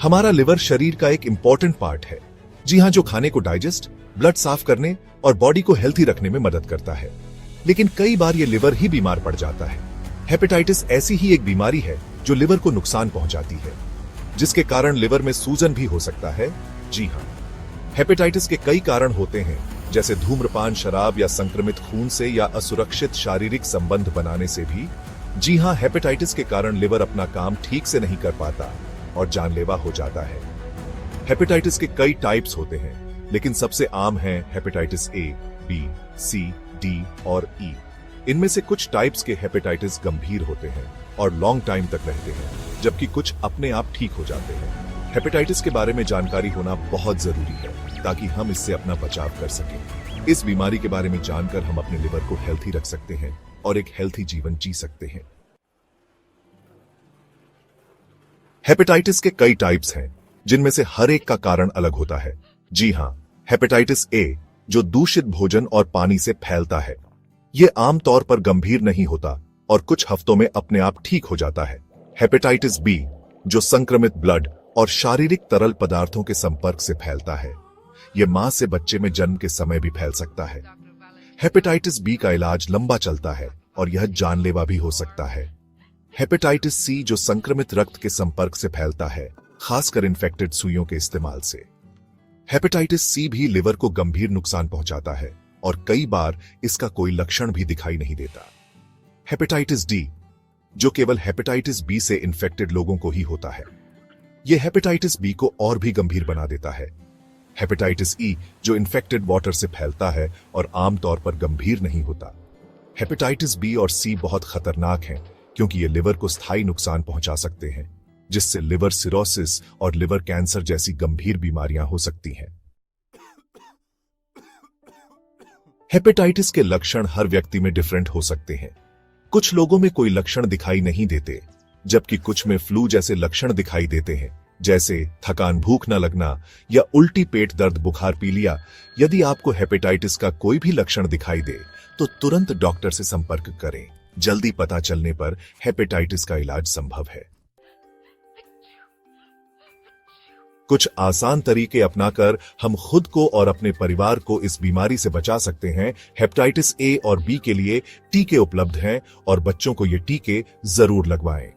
हमारा लिवर शरीर का एक इंपॉर्टेंट पार्ट है। जी हाँ, जो खाने को डाइजेस्ट, ब्लड साफ करने और बॉडी को हेल्थी रखने में मदद करता है। लेकिन कई बार ये लिवर ही बीमार पड़ जाता है। हेपेटाइटिस ऐसी ही एक बीमारी है जो लिवर को नुकसान पहुंचाती है, जिसके कारण लिवर में सूजन भी हो सकता है। जी हाँ, हेपेटाइटिस के कई कारण होते हैं, जैसे धूम्रपान, शराब या संक्रमित खून से या असुरक्षित शारीरिक संबंध बनाने से भी। जी हाँ, हेपेटाइटिस के कारण लिवर अपना काम ठीक से नहीं कर पाता और जानलेवा हो जाता है। हेपेटाइटिस के कई टाइप्स होते हैं, लेकिन सबसे आम है hepatitis A, B, C, D और ई। इनमें से कुछ टाइप्स के हेपेटाइटिस गंभीर होते हैं और लॉन्ग टाइम तक रहते हैं, जबकि कुछ अपने आप ठीक हो जाते हैं। हेपेटाइटिस के बारे में जानकारी होना बहुत जरूरी है ताकि हम इससे अपना बचाव कर सकें। इस बीमारी के बारे में जानकर हम अपने लिवर को हेल्थी रख सकते हैं और एक हेल्थी जीवन जी सकते हैं। हेपेटाइटिस के कई टाइप्स हैं, जिनमें से हर एक का कारण अलग होता है। जी हां, हेपेटाइटिस ए, जो दूषित भोजन और पानी से फैलता है, यह आमतौर पर गंभीर नहीं होता और कुछ हफ्तों में अपने आप ठीक हो जाता है। हेपेटाइटिस बी, जो संक्रमित ब्लड और शारीरिक तरल पदार्थों के संपर्क से फैलता है, यह मां से बच्चे में जन्म के समय भी फैल सकता है। हेपेटाइटिस बी का इलाज लंबा चलता है और यह जानलेवा भी हो सकता है। हेपेटाइटिस सी, जो संक्रमित रक्त के संपर्क से फैलता है, खासकर इन्फेक्टेड सुइयों के इस्तेमाल से। हेपेटाइटिस सी भी लिवर को गंभीर नुकसान पहुंचाता है और कई बार इसका कोई लक्षण भी दिखाई नहीं देता। हेपेटाइटिस डी, जो केवल हेपेटाइटिस बी से इन्फेक्टेड लोगों को ही होता है, यह हेपेटाइटिस बी को और भी गंभीर बना देता है। हेपेटाइटिस ई, जो इन्फेक्टेड वाटर से फैलता है और आमतौर पर गंभीर नहीं होता। हेपेटाइटिस बी और सी बहुत खतरनाक हैं क्योंकि ये लिवर को स्थायी नुकसान पहुंचा सकते हैं, जिससे लिवर सिरोसिस और लिवर कैंसर जैसी गंभीर बीमारियां हो सकती हैं। हेपेटाइटिस के लक्षण हर व्यक्ति में डिफरेंट हो सकते हैं। कुछ लोगों में कोई लक्षण दिखाई नहीं देते, जबकि कुछ में फ्लू जैसे लक्षण दिखाई देते हैं, जैसे थकान, भूख न लगना या उल्टी, पेट दर्द, बुखार, पीलिया। यदि आपको हेपेटाइटिस का कोई भी लक्षण दिखाई दे तो तुरंत डॉक्टर से संपर्क करें। जल्दी पता चलने पर हेपेटाइटिस का इलाज संभव है। कुछ आसान तरीके अपनाकर हम खुद को और अपने परिवार को इस बीमारी से बचा सकते हैं। हेपेटाइटिस ए और बी के लिए टीके उपलब्ध हैं और बच्चों को ये टीके जरूर लगवाएं।